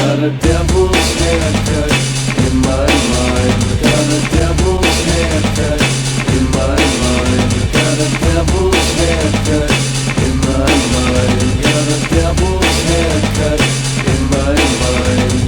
got a devil's haircut in my mind. Got a devil's haircut in my mind. Got a devil's haircut in my mind. Got a devil's haircut in my mind.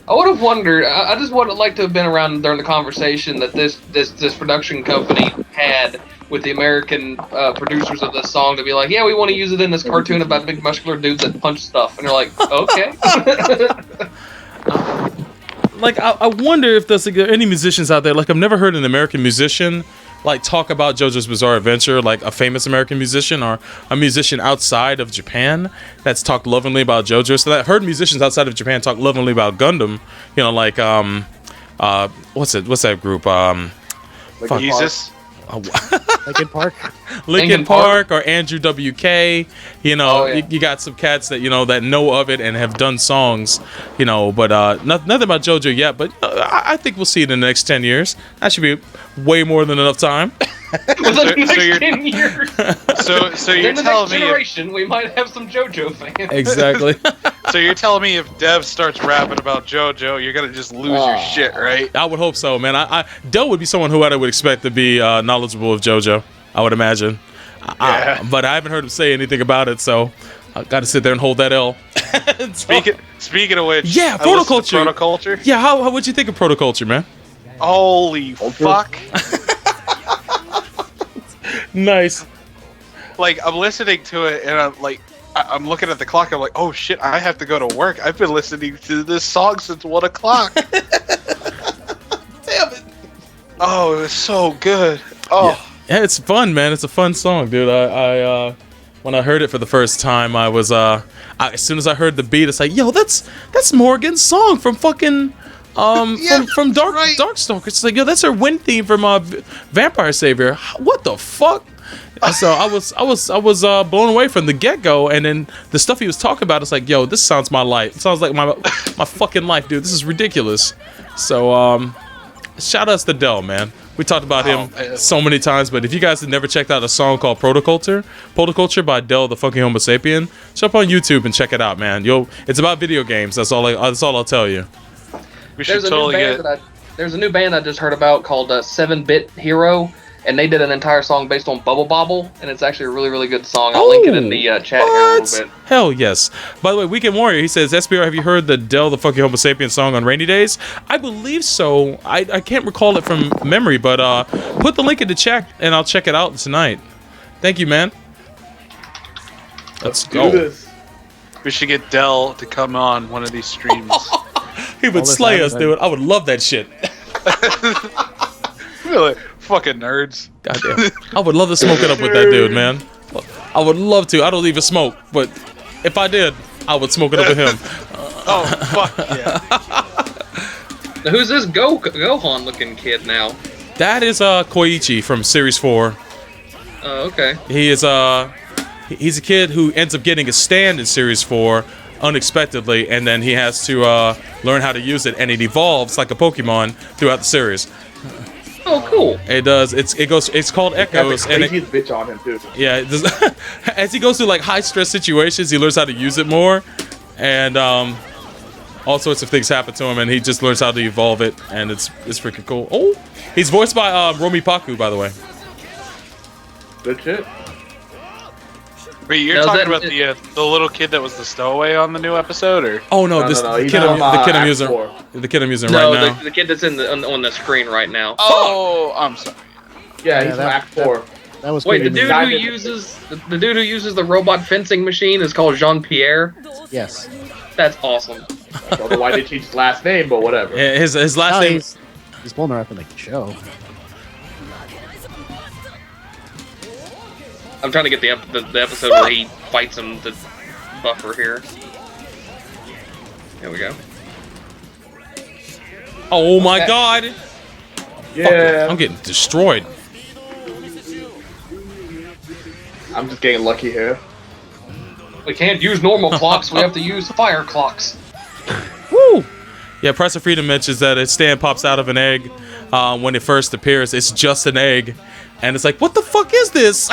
I would have wondered. I just would have liked to have been around during the conversation that this production company had with the American producers of this song to be like, yeah, we want to use it in this cartoon about big muscular dudes that punch stuff, and they're like, okay. Like, I wonder if there's like, any musicians out there. Like, I've never heard an American musician like talk about JoJo's Bizarre Adventure, like a famous American musician or a musician outside of Japan that's talked lovingly about JoJo. So I heard musicians outside of Japan talk lovingly about Gundam. You know, like what's that group? Jesus. Linkin Park. Linkin Park or Andrew WK. You know, yeah. you got some cats that, you know, that know of it and have done songs, you know, but nothing about JoJo yet. But I think we'll see it in the next 10 years. That should be way more than enough time. Within the next 10 years. So you're in the telling next me generation, we might have some JoJo fans. Exactly. so you're telling me if Dev starts rapping about JoJo, you're gonna just lose your shit, right? I would hope so, man. Del would be someone who I would expect to be knowledgeable of JoJo, I would imagine. Yeah. But I haven't heard him say anything about it, so I got to sit there and hold that L. Speaking of which, yeah, I listened to Protoculture. Protoculture. Yeah, how would you think of Protoculture, man? Holy fuck! Nice. Like, I'm listening to it, and I'm looking at the clock. I'm like, oh shit, I have to go to work. I've been listening to this song since 1 o'clock. Damn it! Oh, it was so good. Oh, yeah, it's fun, man. It's a fun song, dude. I when I heard it for the first time, I was as soon as I heard the beat, it's like, yo, that's Morgan's song from fucking from Darkstalker. It's like, yo, that's her wind theme from Vampire Savior. What the fuck? So I was blown away from the get go, and then the stuff he was talking about. It's like, yo, this sounds my life. It sounds like my fucking life, dude. This is ridiculous. So shout outs to Del, man. We talked about him so many times, but if you guys have never checked out a song called Protoculture by Del the Funky Homo Sapien, jump on YouTube and check it out, man. It's about video games. That's all I'll tell you. We should totally get. There's a new band I just heard about called 7-Bit Hero, and they did an entire song based on Bubble Bobble, and it's actually a really, really good song. I'll link it in the chat here a little bit. Hell yes. By the way, Weekend Warrior, he says, SBR, have you heard the Del the Funky Homo Sapien song on rainy days? I believe so. I can't recall it from memory, but put the link in the chat, and I'll check it out tonight. Thank you, man. Let's go. Do this. We should get Del to come on one of these streams. He would slay us, dude. I would love that shit. Really? Fucking nerds. Goddamn. I would love to smoke it up with that dude, man. I would love to. I don't even smoke, but if I did, I would smoke it up with him. Oh, fuck yeah. Now, who's this Gohan looking kid now? That is Koichi from Series 4. Oh, okay. He is he's a kid who ends up getting a stand in Series 4 unexpectedly, and then he has to learn how to use it, and it evolves like a Pokemon throughout the series. Oh, cool. It does. It's called Echoes, and bitch on him too. yeah, as he goes through like high stress situations, he learns how to use it more, and all sorts of things happen to him, and he just learns how to evolve it, and it's freaking cool. Oh, he's voiced by Romi Paku, by the way. Good shit. Wait, you're talking about the little kid that was the stowaway on the new episode, or? Oh no, No. the kid I'm using right now. The kid that's on the screen right now. Oh, I'm sorry. Yeah, he's from Act 4. That was Wait, the pretty dude who uses the robot fencing machine is called Jean-Pierre. Yes. That's awesome. I don't know why they changed his last name, but whatever. Yeah, his last name. He's pulling her up in the show. I'm trying to get the episode where he fights him, the buffer here. There we go. Oh my god! Yeah. I'm getting destroyed. I'm just getting lucky here. We can't use normal clocks. We have to use fire clocks. Woo! Yeah, Press of Freedom mentions that a stand pops out of an egg when it first appears. It's just an egg. And it's like, what the fuck is this?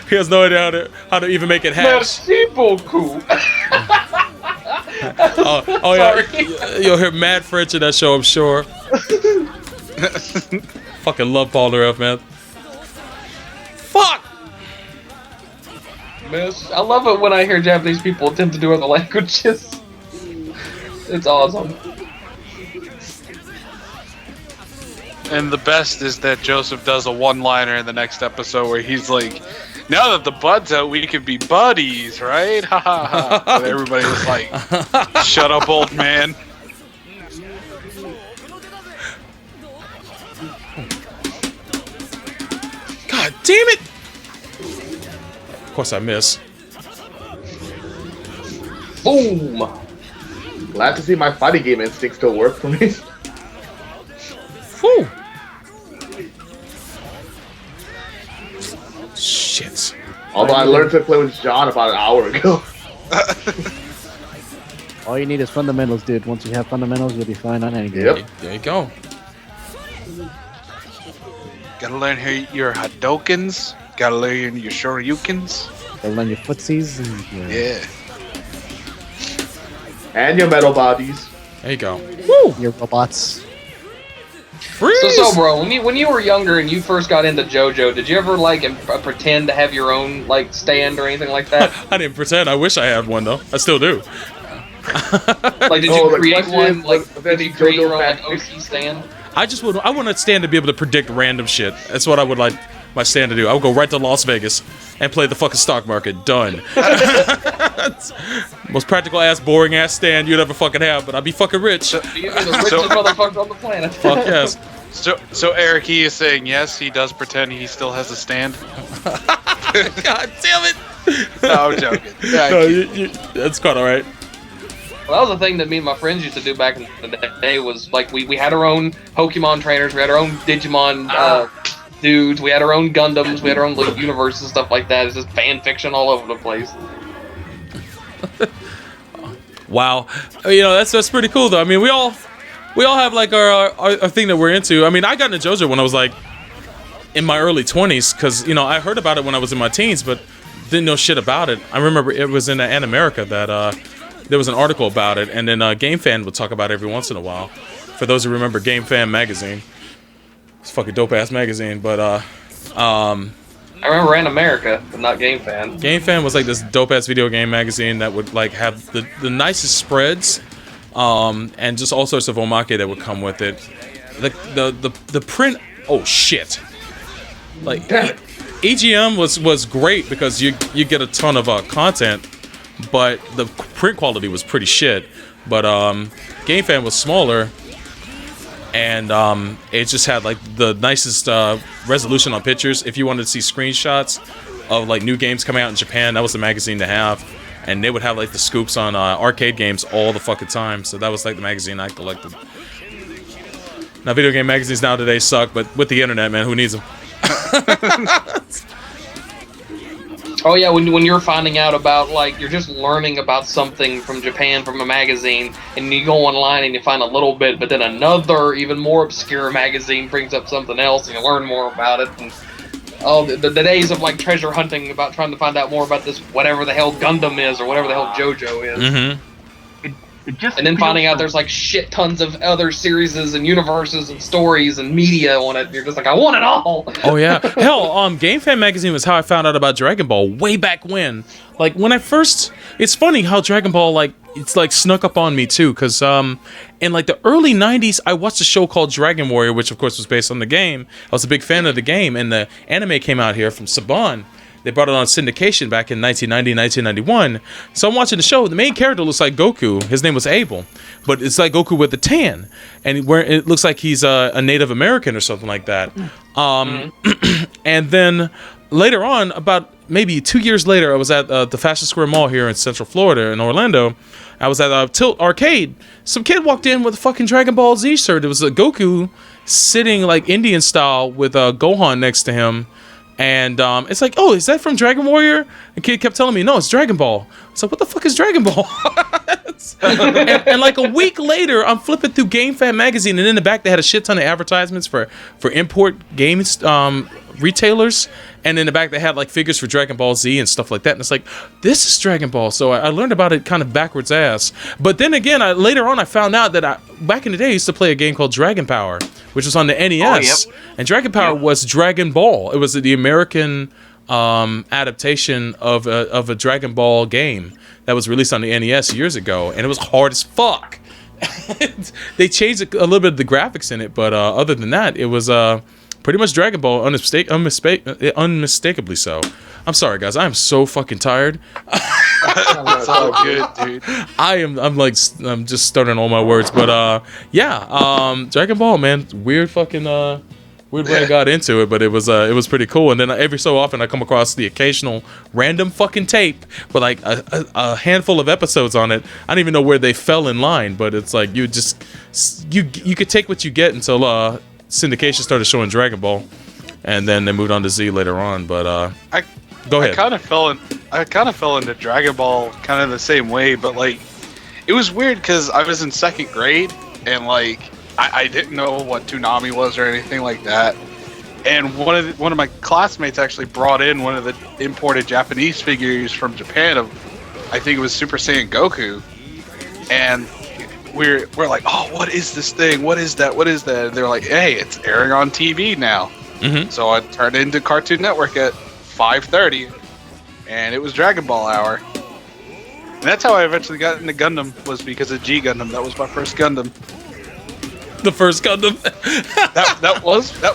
He has no idea how to even make it hatch. Merci beaucoup. Oh yeah, you'll hear mad French in that show, I'm sure. Fucking love Paul Rudd, man. Fuck! I love it when I hear Japanese people attempt to do other languages. It's awesome. And the best is that Joseph does a one-liner in the next episode where he's like, now that the bud's out, we can be buddies, right? Ha ha ha. And everybody was like, shut up, old man. God damn it! Of course I miss. Boom! Glad to see my fighting game instinct still work for me. Whew. Shit. Although I learned to play with John about an hour ago. All you need is fundamentals, dude. Once you have fundamentals, you'll be fine on any game. Yep. There you go. Gotta learn your Hadokens. Gotta learn your Shoryukens. Gotta learn your footsies. And your, Yeah. And your metal bodies. There you go. Woo! your robots. Freeze! So, bro, when you were younger and you first got into JoJo, did you ever like pretend to have your own like stand or anything like that? I didn't pretend. I wish I had one though. I still do. Like, did Oh, you the create question one? is, Like, did you create your own like JoJo OC stand? I want a stand to be able to predict random shit. That's what I would like my stand to do. I would go right to Las Vegas and play the fucking stock market. Done. Most practical ass, boring ass stand you'd ever fucking have, but I'd be fucking rich. You'd be the richest motherfucker on the planet. Fuck yes. So Eric, he is saying yes, he does pretend he still has a stand. God damn it. No, I'm joking. Yeah, No, that's quite alright. Well, that was the thing that me and my friends used to do back in the day was, like, we had our own Pokemon trainers, we had our own Digimon dudes, we had our own Gundams, we had our own like, universes and stuff like that. It's just fan fiction all over the place. Wow. You know, that's pretty cool though. I mean, we all have like our thing that we're into. I mean, I got into JoJo when I was like in my early 20s because, you know, I heard about it when I was in my teens, but didn't know shit about it. I remember it was in America that there was an article about it, and then Game Fan would talk about it every once in a while. For those who remember Game Fan magazine, it's a fucking dope ass magazine. But I remember Ran America, but not Game Fan. Game Fan was like this dope ass video game magazine that would like have the nicest spreads, and just all sorts of omake that would come with it. The print. Oh shit! Like EGM was great because you get a ton of content. But the print quality was pretty shit. But Game Fan was smaller, and it just had like the nicest resolution on pictures. If you wanted to see screenshots of like new games coming out in Japan, that was the magazine to have. And they would have like the scoops on arcade games all the fucking time. So that was like the magazine I collected. Now video game magazines now today suck, but with the internet, man, who needs them? Oh yeah, when you're finding out about, like, you're just learning about something from Japan from a magazine, and you go online and you find a little bit, but then another, even more obscure magazine brings up something else, and you learn more about it. And the days of, like, treasure hunting about trying to find out more about this whatever the hell Gundam is, or whatever the hell JoJo is. Mm-hmm. And then finding out there's, like, shit tons of other series and universes and stories and media on it. You're just like, I want it all! Oh yeah, hell, Game Fan magazine was how I found out about Dragon Ball way back when. Like when I first, it's funny how Dragon Ball it's snuck up on me too, because in like the early '90s, I watched a show called Dragon Warrior, which of course was based on the game. I was a big fan of the game, and the anime came out here from Saban. They brought it on syndication back in 1990, 1991. So I'm watching the show. The main character looks like Goku. His name was Abel. But it's like Goku with the tan. And where it looks like he's a Native American or something like that. And then later on, about maybe 2 years later, I was at the Fashion Square Mall here in Central Florida in Orlando. I was at Tilt Arcade. Some kid walked in with a fucking Dragon Ball Z shirt. It was a Goku sitting like Indian style with Gohan next to him. And it's like, oh, is that from Dragon Warrior? The kid kept telling me, no, it's Dragon Ball. So what the fuck is Dragon Ball? and like a week later, I'm flipping through GameFan magazine, and in the back they had a shit ton of advertisements for import games retailers, and in the back they had like figures for Dragon Ball Z and stuff like that. And it's like, this is Dragon Ball. So I learned about it kind of backwards ass. But then again, later on I found out that back in the day I used to play a game called Dragon Power, which was on the NES. And Dragon Power was Dragon Ball. It was the American adaptation of a Dragon Ball game that was released on the NES years ago, and it was hard as fuck. They changed a little bit of the graphics in it, but other than that, it was pretty much Dragon Ball, unmistakably so. I'm sorry, guys. I am so fucking tired. It's all good, dude. I'm just stuttering all my words, but Dragon Ball, man, weird way I got into it, but it was pretty cool. And then every so often I come across the occasional random fucking tape with like a handful of episodes on it. I don't even know where they fell in line, but it's like you could take what you get until syndication started showing Dragon Ball, and then they moved on to Z later on. But go ahead. I kind of fell into Dragon Ball kind of the same way, but like it was weird because I was in second grade and like I didn't know what Toonami was or anything like that. And one of my classmates actually brought in one of the imported Japanese figures from Japan of, I think it was Super Saiyan Goku, and we're like, oh, what is this thing? What is that? What is that? And they're like, hey, it's airing on TV now. Mm-hmm. So I turned into Cartoon Network at 5:30, and it was Dragon Ball hour. And that's how I eventually got into Gundam, was because of G Gundam. That was my first Gundam. The first Gundam. that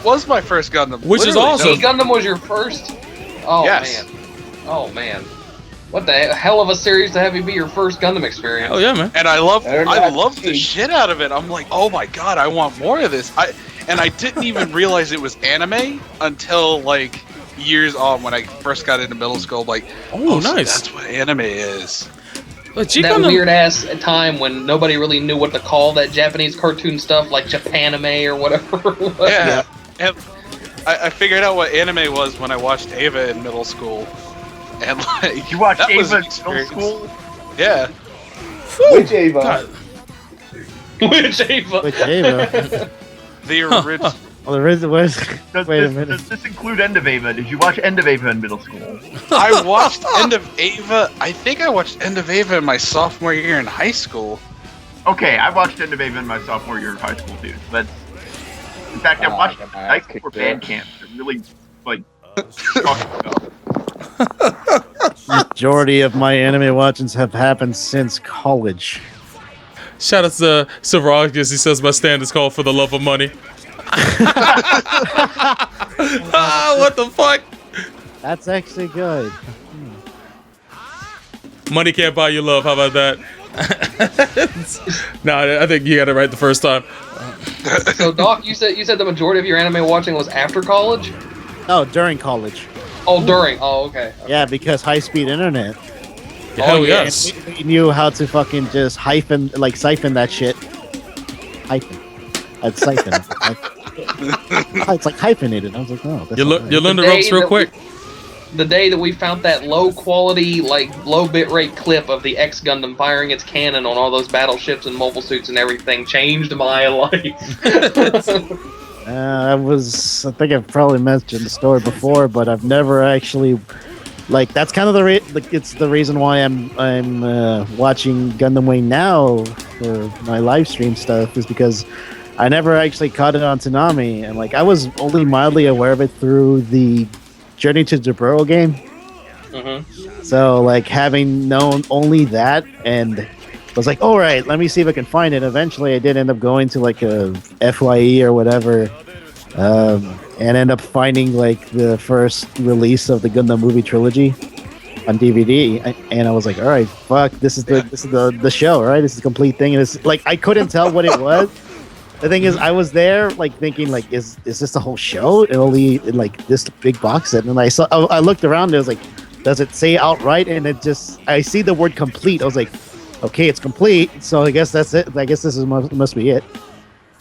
was my first Gundam. Which is Literally, awesome. G Gundam was your first? Oh, Yes. man. Oh, man. What the hell of a series to have you be your first Gundam experience. Oh yeah, man. And I loved That's the shit out of it. I'm like, oh my god, I want more of this. I didn't even realize it was anime until like years on when I first got into middle school. Like, Oh, so nice. that's what anime is. But G That Gundam, weird ass time when nobody really knew what to call that Japanese cartoon stuff, like Japanime or whatever it was. Yeah. And I figured out what anime was when I watched Ava in middle school. And like, You watched that was Ava an in middle experience. school? Yeah. Which Ava? God. Which Ava? Which Ava? The original. Well, there is was. Does Wait a this, minute. does this include End of Ava? Did you watch End of Ava in middle school? I watched End of Ava. I think I watched End of Ava in my sophomore year in high school. Okay, I watched End of Ava in my sophomore year of high school, dude. That's, in fact, I watched got my Night ass Before kicked there. Band Camp. It really, like, fucking up. Majority of my anime watchings have happened since college. Shout out to Savragus. He says my stand is called For the Love of Money. What the fuck? That's actually good. Money can't buy you love. How about that? No, I think you got it right the first time. So, Doc, you said the majority of your anime watching was after college? No, during college. Oh, during. Oh, okay. Yeah, because high-speed internet. Hell yeah. yes. We knew how to fucking just siphon that shit. Hyphen. That's siphon. It's like hyphenated. I was like, no. You learn the The day ropes real that quick. The day that we found that low quality, like low bitrate clip of the X Gundam firing its cannon on all those battleships and mobile suits and everything changed my life. I think I've probably mentioned the story before, but I've never actually, like, that's kind of it's the reason why I'm watching Gundam Wing now for my live stream stuff, is because I never actually caught it on Toonami, and like I was only mildly aware of it through the Journey to Jaburo game. Mm-hmm. So like having known only that, and was like, all right, let me see if I can find it. Eventually, I did end up going to like a FYE or whatever, and end up finding like the first release of the Gundam movie trilogy on DVD, and I was like, all right, fuck, this is the show, right? This is the complete thing, and it's like I couldn't tell what it was. The thing is, I was there like thinking like, is this the whole show? And only in like this big box set, and I looked around, and it was like, does it say outright? And I see the word complete. I was like, okay, it's complete, so I guess that's it. I guess this must be it.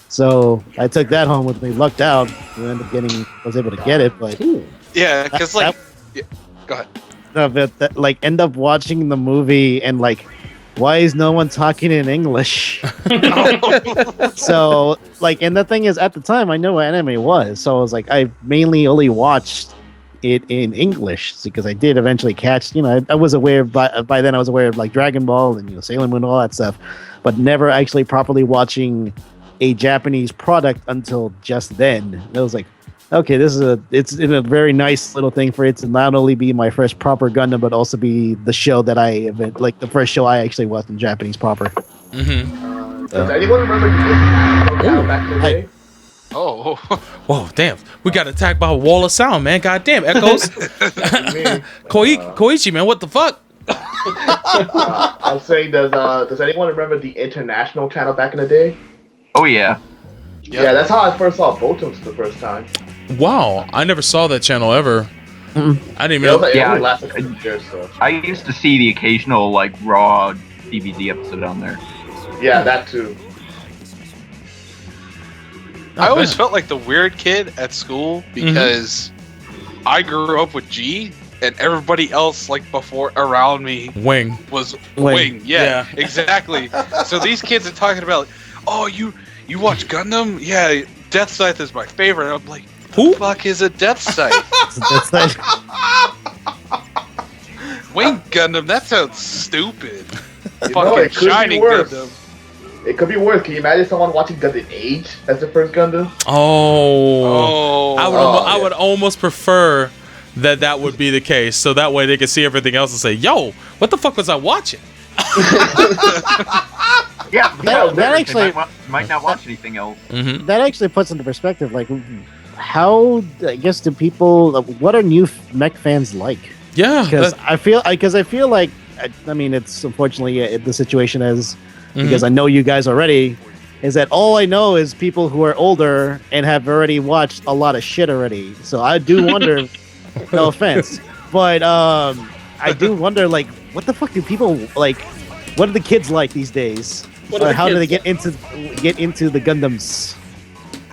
So I took that home with me, lucked out, and ended up was able to get it. But Yeah, Yeah, because like, yeah, go ahead. of it that like end up watching the movie and like, why is no one talking in English? So like, and the thing is, at the time I know what anime was, so I was like, I mainly only watched it in English because I did eventually catch, I was aware by then I was aware of like Dragon Ball and Sailor Moon and all that stuff, but never actually properly watching a Japanese product until just then. And I was like, okay, it's in a very nice little thing for it to not only be my first proper Gundam, but also be the show that like the first show I actually watched in Japanese proper. Does anyone remember the channel back in the day? Oh, Whoa, damn. We got attacked by a wall of sound, man. God damn, Echoes. Koichi, man, what the fuck? I was saying, does anyone remember the international channel back in the day? Oh yeah. Yeah, that's how I first saw Botoms the first time. Wow, I never saw that channel ever. I didn't even It was know. like, Yeah. it only lasted a couple years, so. I used to see the occasional like raw DVD episode on there. Yeah, that too. I always felt like the weird kid at school because I grew up with G, and everybody else like before around me Wing. was Wing. Wing. Yeah, exactly. So these kids are talking about, like, oh, you watch Gundam? Yeah, Death Scythe is my favorite. I'm like, Who? the fuck is a Death Scythe? That's like, Wing Gundam? That sounds stupid. You know, Fucking it could be Shining worse. Gundam. It could be worse. Can you imagine someone watching Gundam Age as their first Gundam? Oh. I yeah. would almost prefer that would be the case, so that way they could see everything else and say, yo, what the fuck was I watching? Yeah, That actually- might not watch anything else. that actually puts into perspective, like, how, I guess, do people, what are new mech fans like? Yeah. Because I feel like, I mean, it's unfortunately the situation is, because I know you guys already, is that all I know is people who are older and have already watched a lot of shit already. So I do wonder, no offense, but I do wonder, like, what the fuck do people like? What are the kids like these days? How do they get into the Gundams?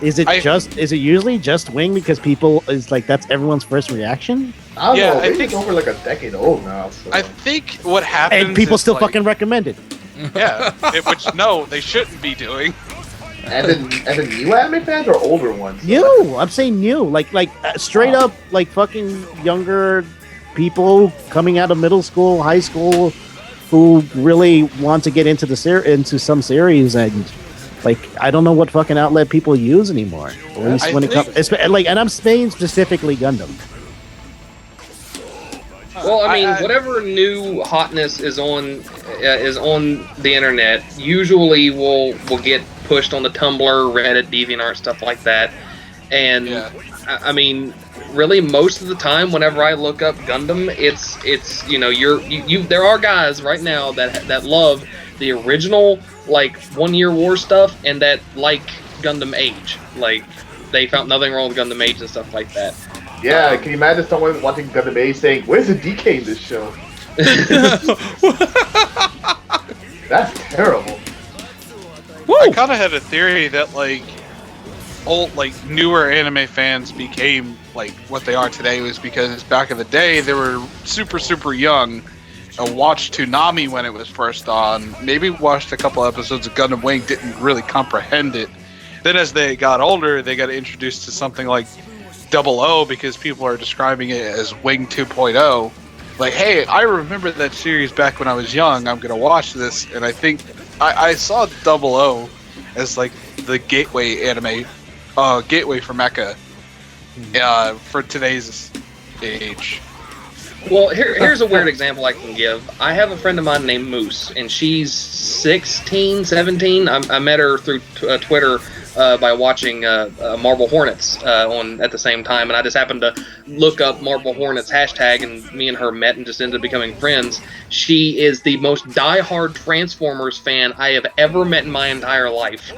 Is it usually just Wing because people is like that's everyone's first reaction? I don't Yeah, know. I Wing think- is over like a decade old now. So. I think what happens And people is, still like, fucking recommend it. yeah, which no, they shouldn't be doing. And then new anime fans or older ones? New, I'm saying new, like straight up, like fucking younger people coming out of middle school, high school, who really want to get into into some series, and like I don't know what fucking outlet people use anymore. At least when it comes, like, and I'm saying specifically Gundam. Well, I mean, whatever new hotness is on the internet, usually will get pushed on the Tumblr, Reddit, DeviantArt, stuff like that. And Yeah. I mean, really, most of the time, whenever I look up Gundam, it's there are guys right now that love the original like 1 Year War stuff and that like Gundam Age. Like they found nothing wrong with Gundam Age and stuff like that. Yeah, can you imagine someone watching Gundam Age saying, "Where's the DK in this show?" That's terrible. I kind of had a theory that like newer anime fans became like what they are today was because back in the day they were super young and watched Toonami when it was first on. Maybe watched a couple episodes of Gundam Wing, didn't really comprehend it. Then as they got older, they got introduced to something like 00 because people are describing it as Wing 2.0. Like, hey, I remember that series back when I was young. I'm gonna watch this, and I think I saw 00 as like the gateway anime, gateway for mecha, for today's age. Well, here's a weird example I can give. I have a friend of mine named Moose, and she's 16, 17. I met her through Twitter by watching Marble Hornets at the same time, and I just happened to look up Marble Hornets hashtag, and me and her met and just ended up becoming friends. She is the most diehard Transformers fan I have ever met in my entire life.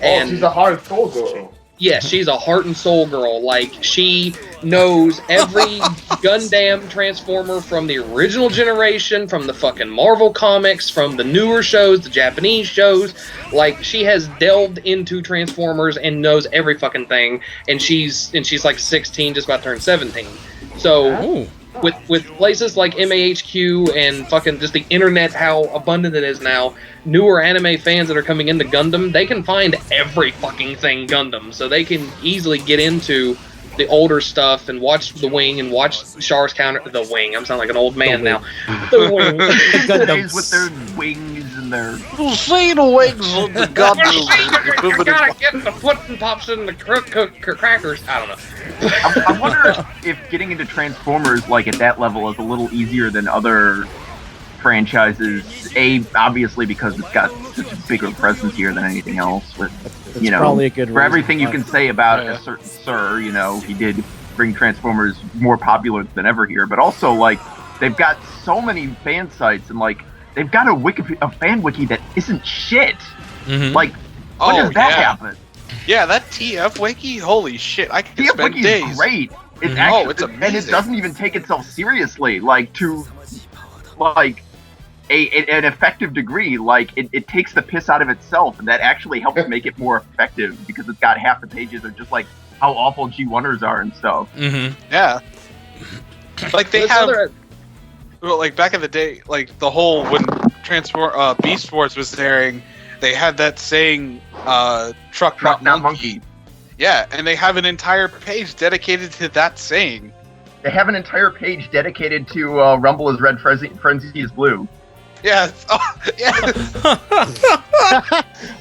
Oh, she's a hard soul girl. Yeah, she's a heart and soul girl. Like, she knows every Gundam Transformer from the original generation, from the fucking Marvel comics, from the newer shows, the Japanese shows. Like, she has delved into Transformers and knows every fucking thing. And she's like 16, just about to turn 17. So Ooh. with places like MAHQ and fucking just the internet, how abundant it is now, newer anime fans that are coming into Gundam, they can find every fucking thing Gundam, so they can easily get into the older stuff and watch The Wing and watch Char's counter. The Wing. I'm sounding like an old man now. The Wing. Guys with their wings and their. See the wings on the You gotta get the foot and pops in the crackers. I don't know. I wonder if getting into Transformers like at that level is a little easier than other franchises. Obviously because it's got such a bigger presence here than anything else. With probably a good for reason everything you why. can say about a certain Sir, he did bring Transformers more popular than ever here. But also like they've got so many fan sites and like they've got a fan wiki that isn't shit. Mhm. Like when does that happen? Yeah, that TF wiki, holy shit! I could TF spend wiki days. is great. It's Mhm. actually, It's and it amazing. doesn't even take itself seriously, like to like an effective degree. Like it takes the piss out of itself, and that actually helps make it more effective because it's got half the pages are just like how awful G1ers are and stuff. Mhm. Yeah. Like they There's have, other- well, like back in the day, like the whole when Beast Wars was airing, they had that saying, "Truck Truck, not monkey." Yeah, and they have an entire page dedicated to that saying. They have an entire page dedicated to Rumble is red, Frenzy is blue. Yeah. Oh, yeah.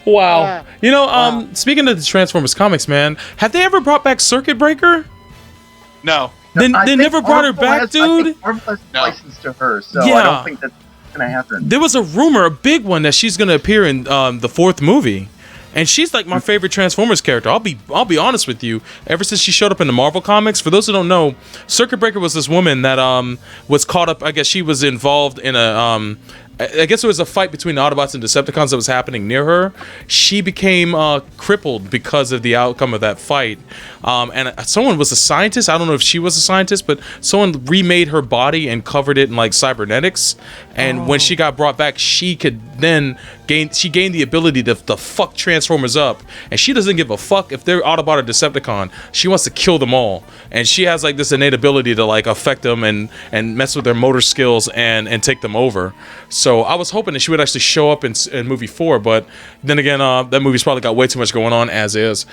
Wow. Speaking of the Transformers comics, man, have they ever brought back Circuit Breaker? No. They I think never brought her Marvel back, I dude? think Marvel has No. licensed to her, so Yeah. I don't think that's gonna happen. There was a rumor, a big one, that she's gonna appear in the fourth movie, and she's like my favorite Transformers character. I'll be honest with you. Ever since she showed up in the Marvel comics, for those who don't know, Circuit Breaker was this woman that was caught up. I guess she was involved in a I guess it was a fight between the Autobots and Decepticons that was happening near her. She became crippled because of the outcome of that fight. And someone was a scientist. I don't know if she was a scientist, but someone remade her body and covered it in like cybernetics. And when she got brought back, she could then gained the ability to fuck Transformers up. And she doesn't give a fuck if they're Autobot or Decepticon. She wants to kill them all. And she has like this innate ability to like affect them and mess with their motor skills and take them over. So I was hoping that she would actually show up in movie 4, but then again, that movie's probably got way too much going on as is.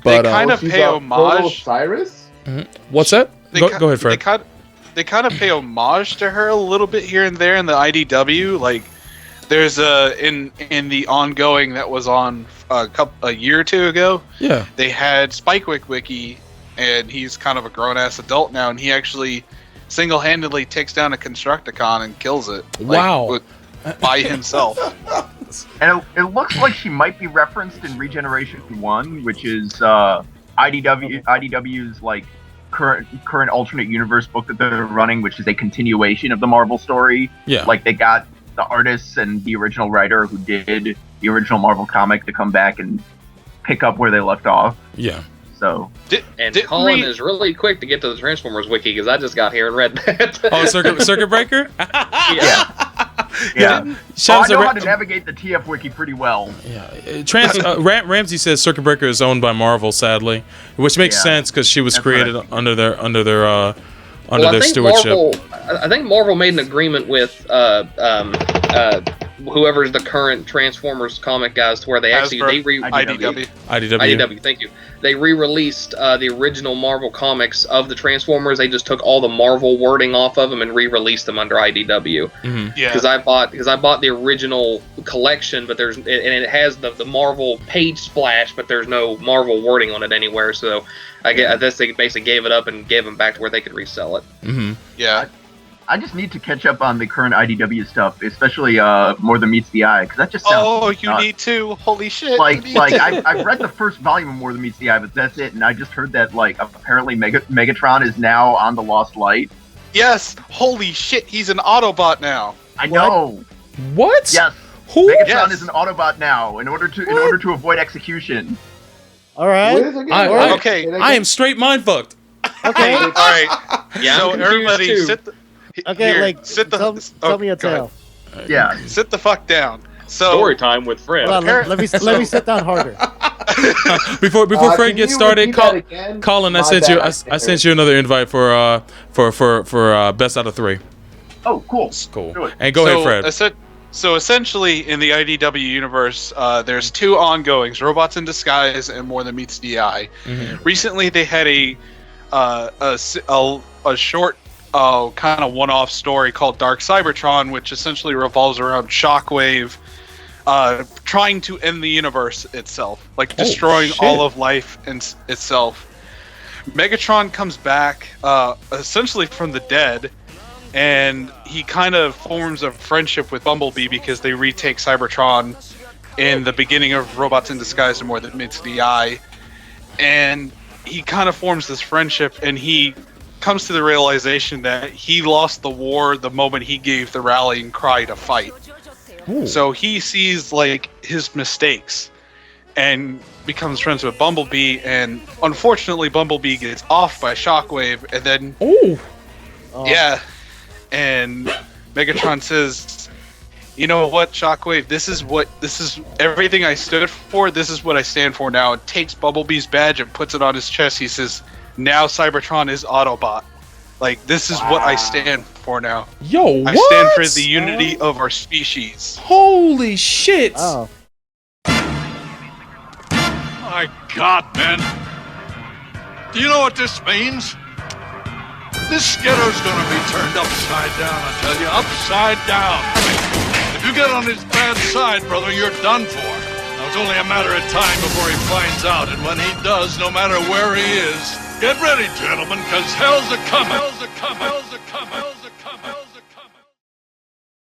But They kind of She's pay a Proto homage. Cyrus? what's that? Go ahead, Fred. They kind of pay homage to her a little bit here and there in the IDW. Like, there's in the ongoing that was on a year or two ago. Yeah. They had Spikewick Wiki, and he's kind of a grown ass adult now, and he actually single-handedly takes down a Constructicon and kills it. Wow. By himself. And it looks like she might be referenced in Regeneration 1, which is IDW's like current alternate universe book that they're running, which is a continuation of the Marvel story. Yeah. Like they got the artists and the original writer who did the original Marvel comic to come back and pick up where they left off. Yeah. So And Colin is really quick to get to the Transformers wiki because I just got here and read that. Oh, Circuit Breaker? yeah. Shout I out know to how to navigate the TF wiki pretty well. Ramsey says Circuit Breaker is owned by Marvel, sadly, which makes Yeah. sense because she was That's created right. under their Well, I think stewardship. I think Marvel made an agreement with whoever's the current Transformers comic guys to where they IDW. IDW, thank you. They re-released the original Marvel comics of the Transformers. They just took all the Marvel wording off of them and re-released them under IDW. Yeah. Because I bought the original collection, but it has the Marvel page splash, but there's no Marvel wording on it anywhere. So I guess they basically gave it up and gave them back to where they could resell it. Mm-hmm. Yeah. I just need to catch up on the current IDW stuff, especially More Than Meets the Eye, because that just sounds nuts. Need to. Holy shit. I've read the first volume of More Than Meets the Eye, but that's it. And I just heard that apparently Megatron is now on the Lost Light. Yes. Holy shit. He's an Autobot now. I know. What? Yes. Who? Megatron Yes. is an Autobot now in order to avoid execution. All right. What is it again? Okay. I am straight mind fucked. Okay. All right. Yeah, So I'm confused everybody too. sit. Okay. Here, Like, sit the. tell me a go ahead. tale. Yeah. Sit the fuck down. So Story time with Fred. Hold on, let me sit down harder. Before Fred Can gets you started, repeat that again? Colin, I My sent you bad, I sent you another invite for best out of 3. Oh, cool. Cool. Do it. And go ahead, Fred. So essentially, in the IDW universe, there's 2 ongoings: Robots in Disguise and More Than Meets the Eye. Mm-hmm. Recently, they had a short, kind of one-off story called Dark Cybertron, which essentially revolves around Shockwave trying to end the universe itself, like destroying all of life itself. Megatron comes back essentially from the dead, and he kind of forms a friendship with Bumblebee because they retake Cybertron in the beginning of Robots in Disguise and More Than Meets the Eye. And he kind of forms this friendship, and he comes to the realization that he lost the war the moment he gave the rallying cry to fight. Ooh. So he sees like his mistakes and becomes friends with Bumblebee, and unfortunately Bumblebee gets off by Shockwave, and then yeah, and Megatron says, "You know what, Shockwave? This is everything I stood for. This is what I stand for now." And takes Bumblebee's badge and puts it on his chest. He says, "Now Cybertron is Autobot. Like, this is what I stand for now. Yo, I stand for the unity of our species." Holy shit! Oh. My God, man. Do you know what this means? This skitter's gonna be turned upside down, I tell you, upside down. If you get on his bad side, brother, you're done for. Now, it's only a matter of time before he finds out, and when he does, no matter where he is, get ready, gentlemen, because hell's a-coming. Hell's a-coming. Hell's a-coming.